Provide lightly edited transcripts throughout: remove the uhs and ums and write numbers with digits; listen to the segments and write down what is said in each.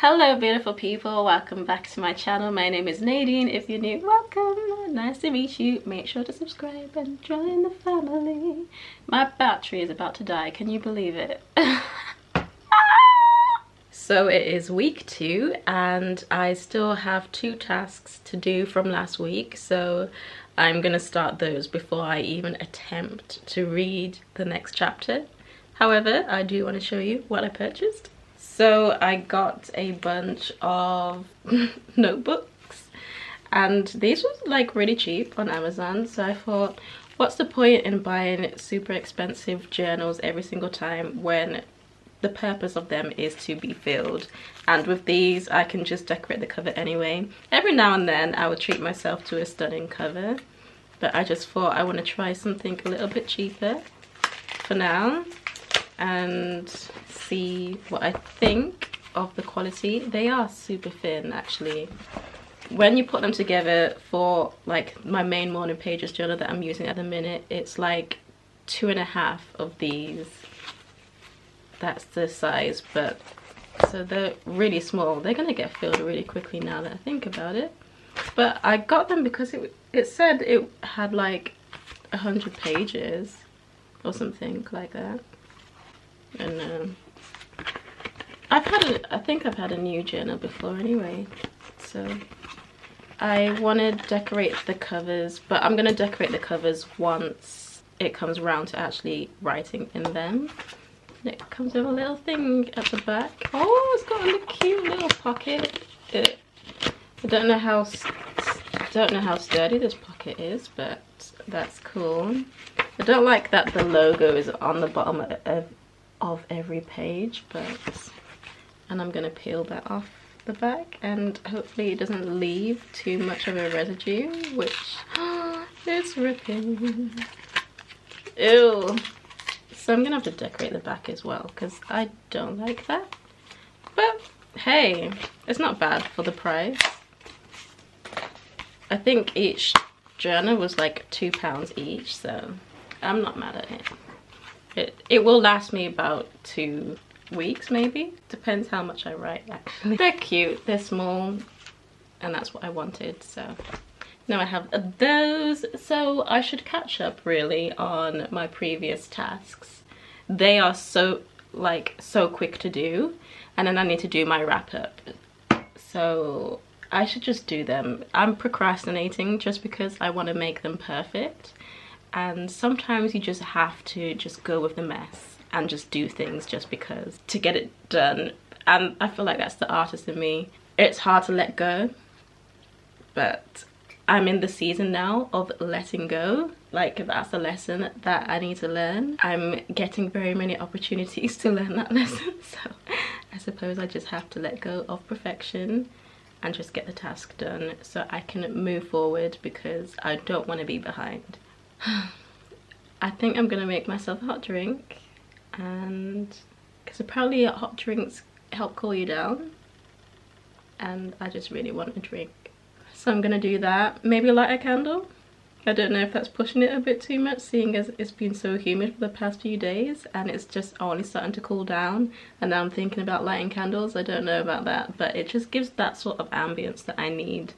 Hello beautiful people, welcome back to my channel. My name is Nadine. If you're new, welcome, nice to meet you. Make sure to subscribe and join the family. My battery is about to die, can you believe it? So it is week 2 and I still have 2 tasks to do from last week, so I'm gonna start those before I even attempt to read the next chapter. However, I do want to show you what I purchased. So I got a bunch of notebooks and these were like really cheap on Amazon, so I thought, what's the point in buying super expensive journals every single time when the purpose of them is to be filled? And with these I can just decorate the cover anyway. Every now and then I would treat myself to a stunning cover, but I just thought I want to try something a little bit cheaper for now and see what I think of the quality. They are super thin actually. When you put them together for like my main morning pages journal that I'm using at the minute, it's like 2.5 of these. That's the size, but so they're really small. They're gonna get filled really quickly now that I think about it. But I got them because it said it had like 100 pages or something like that. And I think I've had a new journal before anyway, so I want to decorate the covers, but I'm going to decorate the covers once it comes around to actually writing in them. And it comes with a little thing at the back. Oh, it's got a little cute little pocket. I don't know how sturdy this pocket is, but that's cool. I don't like that the logo is on the bottom of every page, and I'm gonna peel that off the back and hopefully it doesn't leave too much of a residue, which it's ripping. Ew. So I'm gonna have to decorate the back as well because I don't like that, but hey, it's not bad for the price. I think each journal was like £2 each, so I'm not mad at it. It will last me about 2 weeks maybe. Depends how much I write actually. They're cute, they're small, and that's what I wanted. So now I have those. So I should catch up really on my previous tasks. They are so quick to do, and then I need to do my wrap up. So I should just do them. I'm procrastinating just because I want to make them perfect. And sometimes you just have to just go with the mess and just do things just because to get it done. And I feel like that's the artist in me. It's hard to let go, but I'm in the season now of letting go. Like that's a lesson that I need to learn. I'm getting very many opportunities to learn that lesson, so I suppose I just have to let go of perfection and just get the task done so I can move forward, because I don't want to be behind. I think I'm gonna make myself a hot drink, and because apparently hot drinks help cool you down, and I just really want a drink, so I'm gonna do that. Maybe light a candle. I don't know if that's pushing it a bit too much, seeing as it's been so humid for the past few days and it's just only starting to cool down, and now I'm thinking about lighting candles. I don't know about that, but it just gives that sort of ambience that I need.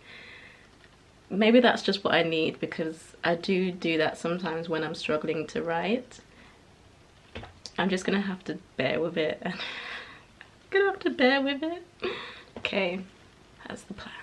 Maybe that's just what I need, because I do that sometimes when I'm struggling to write. I'm just gonna have to bear with it. Okay, that's the plan.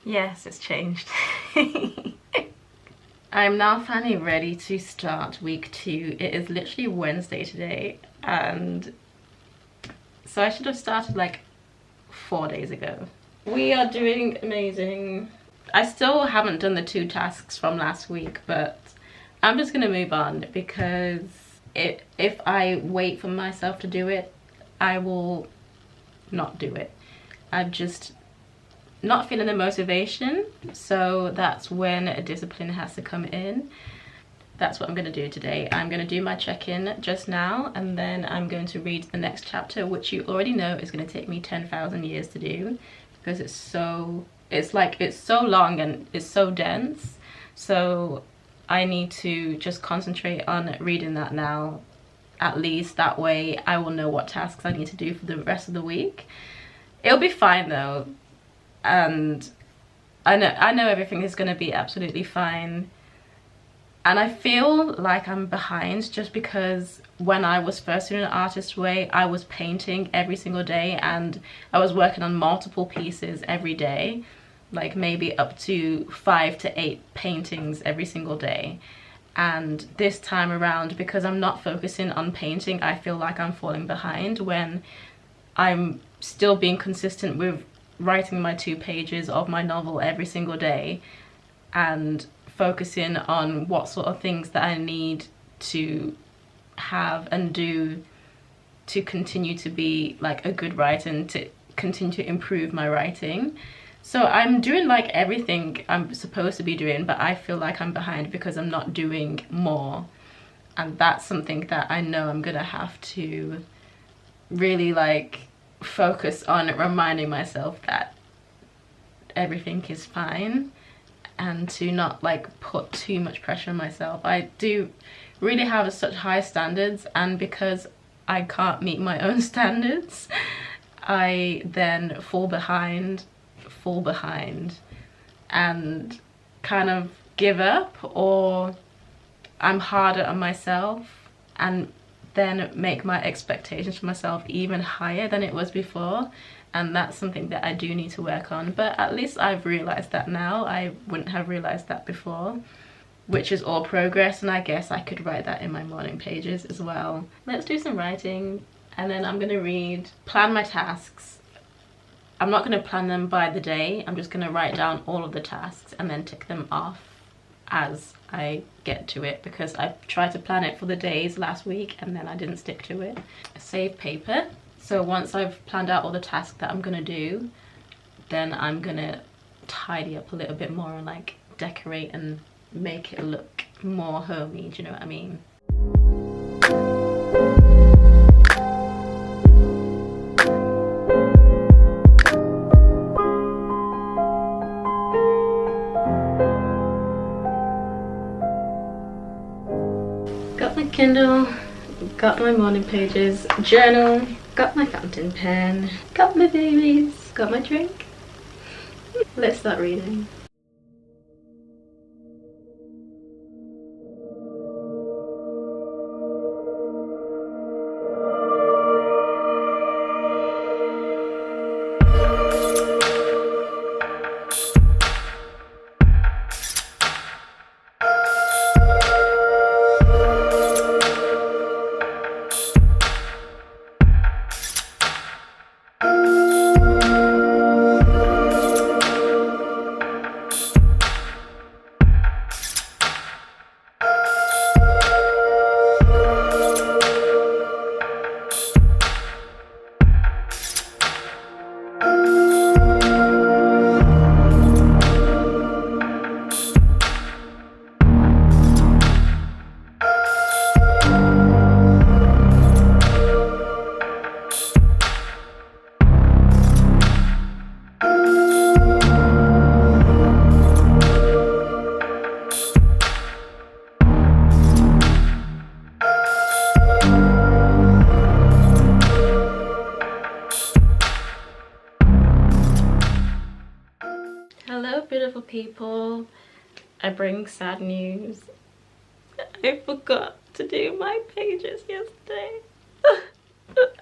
Yes, it's changed. I'm now finally ready to start week 2. It is literally Wednesday today, and so I should have started like 4 days ago. We are doing amazing. I still haven't done the 2 tasks from last week, but I'm just gonna move on because if I wait for myself to do it, I will not do it. I'm just not feeling the motivation, so that's when a discipline has to come in. That's what I'm going to do today. I'm going to do my check-in just now, and then I'm going to read the next chapter, which you already know is going to take me 10,000 years to do because it's so long and it's so dense. So I need to just concentrate on reading that now. At least that way I will know what tasks I need to do for the rest of the week. It'll be fine though. And I know everything is going to be absolutely fine, and I feel like I'm behind just because when I was first doing an Artist Way, I was painting every single day and I was working on multiple pieces every day, like maybe up to 5 to 8 paintings every single day. And this time around, because I'm not focusing on painting, I feel like I'm falling behind when I'm still being consistent with writing my 2 pages of my novel every single day and focusing on what sort of things that I need to have and do to continue to be like a good writer and to continue to improve my writing. So I'm doing like everything I'm supposed to be doing, but I feel like I'm behind because I'm not doing more. And that's something that I know I'm gonna have to really like focus on reminding myself that everything is fine and to not like put too much pressure on myself. I do really have such high standards, and because I can't meet my own standards, I then fall behind and kind of give up, or I'm harder on myself and then make my expectations for myself even higher than it was before. And that's something that I do need to work on, but at least I've realized that now. I wouldn't have realized that before, which is all progress, and I guess I could write that in my morning pages as well. Let's do some writing, and then I'm gonna plan my tasks. I'm not gonna plan them by the day, I'm just gonna write down all of the tasks and then tick them off as I get to it, because I tried to plan it for the days last week and then I didn't stick to it. Save paper. So once I've planned out all the tasks that I'm gonna do, then I'm gonna tidy up a little bit more and like decorate and make it look more homey, do you know what I mean? Got my Kindle, got my morning pages, journal, got my fountain pen, got my babies, got my drink. Let's start reading. Hello beautiful people, I bring sad news. I forgot to do my pages yesterday.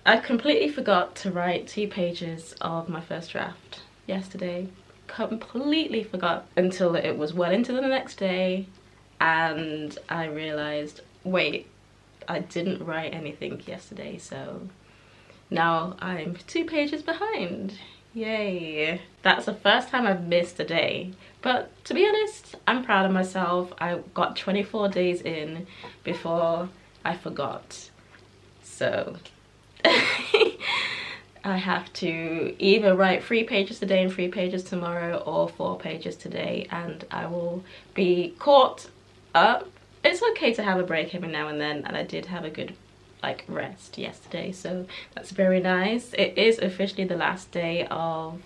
I completely forgot to write 2 pages of my first draft yesterday completely forgot until it was well into the next day, and I realized, wait, I didn't write anything yesterday, so now I'm 2 pages behind. Yay. That's the first time I've missed a day. But to be honest, I'm proud of myself. I got 24 days in before I forgot. So I have to either write 3 pages today and 3 pages tomorrow, or 4 pages today, and I will be caught up. It's okay to have a break every now and then, and I did have a good rest yesterday, so that's very nice. It is officially the last day of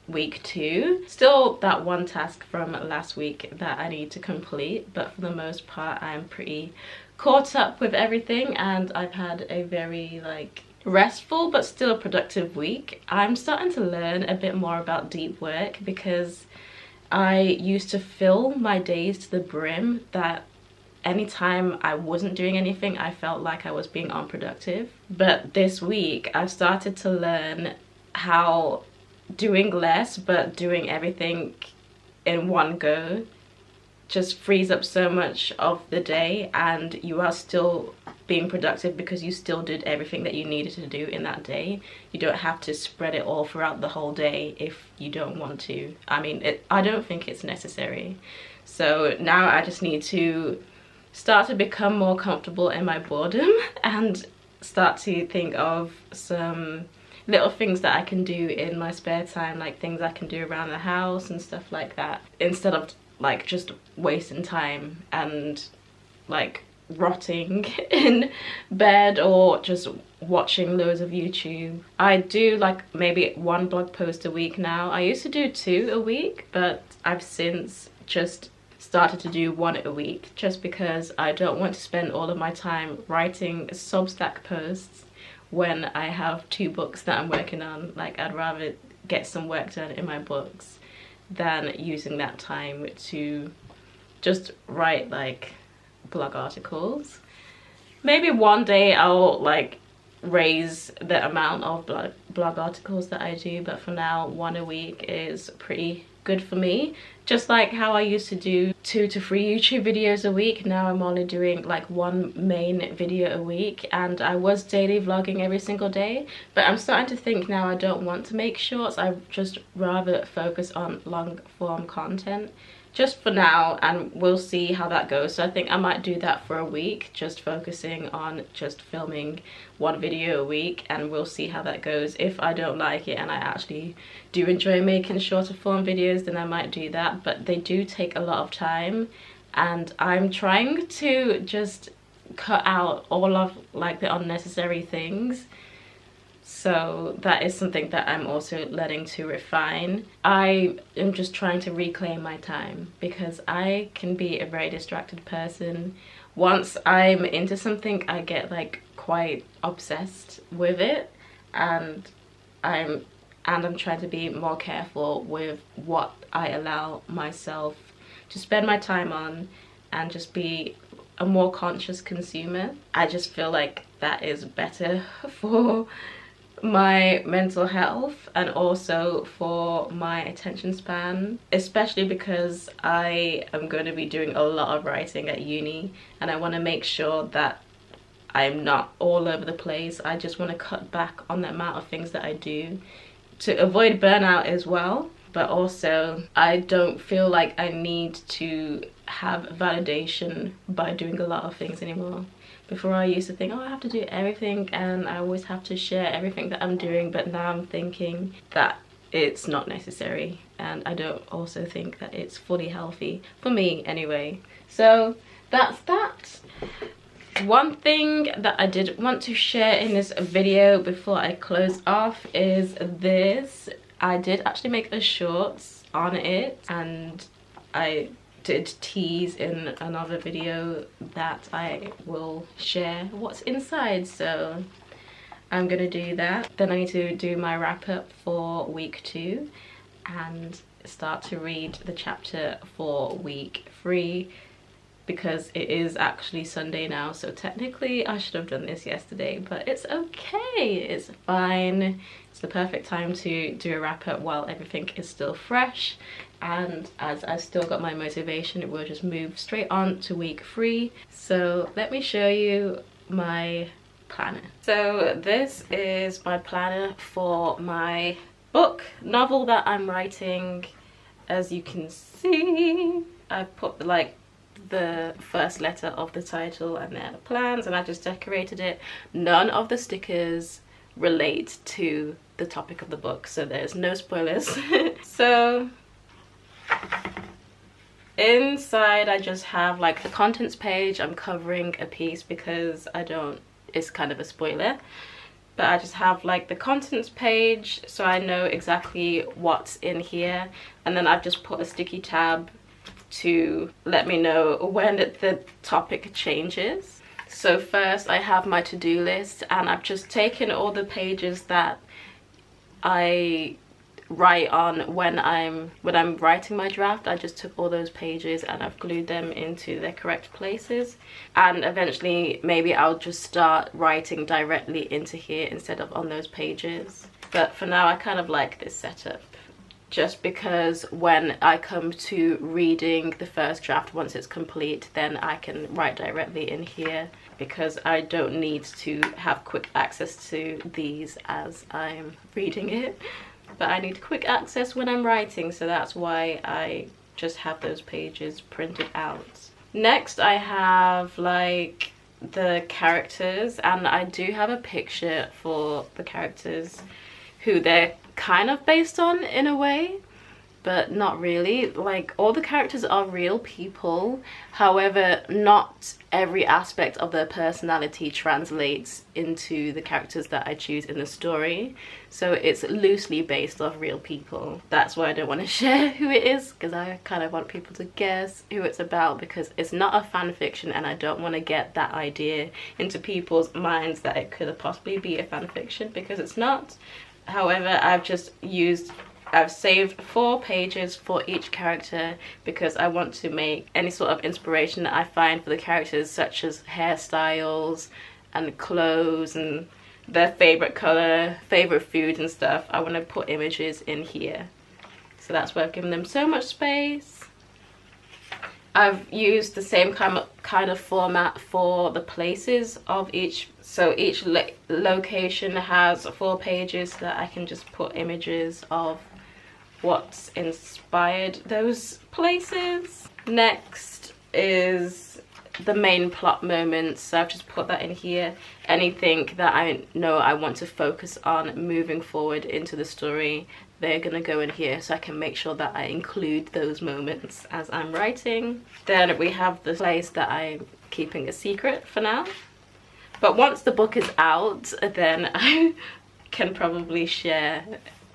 week 2. Still that one task from last week that I need to complete, but for the most part I'm pretty caught up with everything, and I've had a very restful but still productive week. I'm starting to learn a bit more about deep work, because I used to fill my days to the brim that anytime I wasn't doing anything, I felt like I was being unproductive. But this week, I've started to learn how doing less but doing everything in one go just frees up so much of the day, and you are still being productive because you still did everything that you needed to do in that day. You don't have to spread it all throughout the whole day if you don't want to. I mean, I don't think it's necessary. So now I just need to start to become more comfortable in my boredom and start to think of some little things that I can do in my spare time, like things I can do around the house and stuff like that, instead of just wasting time and rotting in bed or just watching loads of YouTube. I do maybe 1 blog post a week now. I used to do 2 a week, but I've since just started to do 1 a week, just because I don't want to spend all of my time writing Substack posts when I have 2 books that I'm working on. I'd rather get some work done in my books than using that time to just write blog articles. Maybe one day I'll raise the amount of blog articles that I do, but for now 1 a week is pretty good for me. Just like how I used to do 2 to 3 YouTube videos a week, now I'm only doing 1 main video a week, and I was daily vlogging every single day, but I'm starting to think now I don't want to make shorts. I just rather focus on long form content just for now, and we'll see how that goes. So I think I might do that for a week, just focusing on just filming 1 video a week, and we'll see how that goes. If I don't like it and I actually do enjoy making shorter form videos, then I might do that, but they do take a lot of time, and I'm trying to just cut out all of the unnecessary things. So that is something that I'm also learning to refine. I am just trying to reclaim my time, because I can be a very distracted person. Once I'm into something, I get quite obsessed with it, and I'm trying to be more careful with what I allow myself to spend my time on, and just be a more conscious consumer. I just feel like that is better for my mental health and also for my attention span, especially because I am going to be doing a lot of writing at uni, and I want to make sure that I'm not all over the place. I just want to cut back on the amount of things that I do to avoid burnout as well. But also I don't feel like I need to have validation by doing a lot of things anymore. Before I used to think, oh, I have to do everything and I always have to share everything that I'm doing, but now I'm thinking that it's not necessary, and I don't also think that it's fully healthy for me anyway. So that's that. One thing that I did want to share in this video before I close off is this. I did actually make a shorts on it, and I did tease in another video that I will share what's inside, so I'm gonna do that. Then I need to do my wrap up for week 2 and start to read the chapter for week 3 because it is actually Sunday now, so technically I should have done this yesterday, but it's okay, it's fine. It's the perfect time to do a wrap up while everything is still fresh, and as I've still got my motivation, it will just move straight on to week 3. So let me show you my planner. So this is my planner for my book novel that I'm writing. As you can see, I put like the first letter of the title and then the plans, and I just decorated it. None of the stickers relate to the topic of the book, so there's no spoilers. So inside I just have like the contents page. I'm covering a piece because it's kind of a spoiler, but I just have like the contents page so I know exactly what's in here, and then I've just put a sticky tab to let me know when the topic changes. So first I have my to-do list, and I've just taken all the pages that I write on when I'm writing my draft. I just took all those pages and I've glued them into their correct places, and eventually maybe I'll just start writing directly into here instead of on those pages. But for now I kind of like this setup, just because when I come to reading the first draft, once it's complete, then I can write directly in here, because I don't need to have quick access to these as I'm reading it. But I need quick access when I'm writing, so that's why I just have those pages printed out. Next I have like the characters, and I do have a picture for the characters who they're kind of based on in a way, but not really. Like, all the characters are real people, however not every aspect of their personality translates into the characters that I choose in the story, so it's loosely based off real people. That's why I don't want to share who it is, because I kind of want people to guess who it's about, because it's not a fan fiction and I don't want to get that idea into people's minds that it could possibly be a fan fiction, because it's not. However, I've saved 4 pages for each character, because I want to make any sort of inspiration that I find for the characters, such as hairstyles and clothes and their favorite color, favorite food and stuff. I want to put images in here, so that's why I've given them so much space. I've used the same kind of format for the places of each. So each location has 4 pages so that I can just put images of what's inspired those places. Next is the main plot moments, so I've just put that in here. Anything that I know I want to focus on moving forward into the story, they're gonna go in here, so I can make sure that I include those moments as I'm writing. Then we have the place that I'm keeping a secret for now, but once the book is out, then I can probably share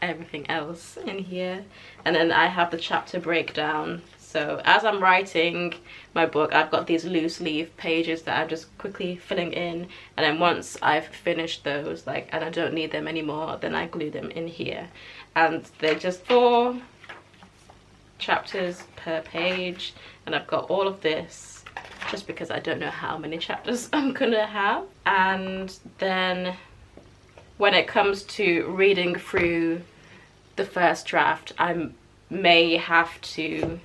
everything else in here. And then I have the chapter breakdown. So as I'm writing my book, I've got these loose leaf pages that I'm just quickly filling in, and then once I've finished those, like, and I don't need them anymore, then I glue them in here. And they're just 4 chapters per page, and I've got all of this just because I don't know how many chapters I'm gonna have. And then when it comes to reading through the first draft, I may have to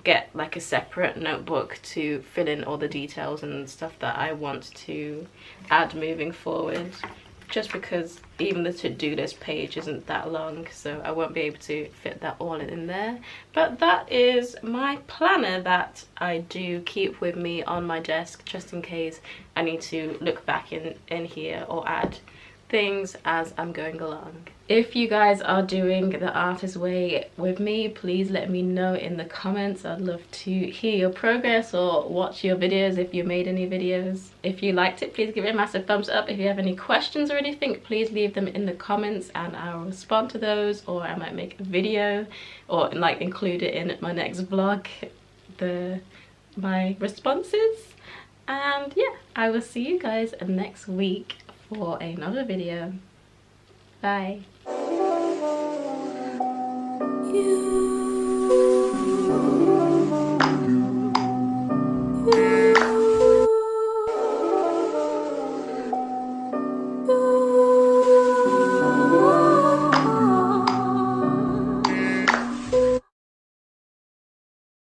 get like a separate notebook to fill in all the details and stuff that I want to add moving forward, just because even the to-do list page isn't that long, so I won't be able to fit that all in there. But that is my planner that I do keep with me on my desk, just in case I need to look back in here or add things as I'm going along. If you guys are doing the Artist Way with me, please let me know in the comments. I'd love to hear your progress or watch your videos if you made any videos. If you liked it, please give it a massive thumbs up. If you have any questions or anything, please leave them in the comments and I'll respond to those, or I might make a video or like include it in my next vlog, my responses. And yeah, I will see you guys next week for another video. Bye. You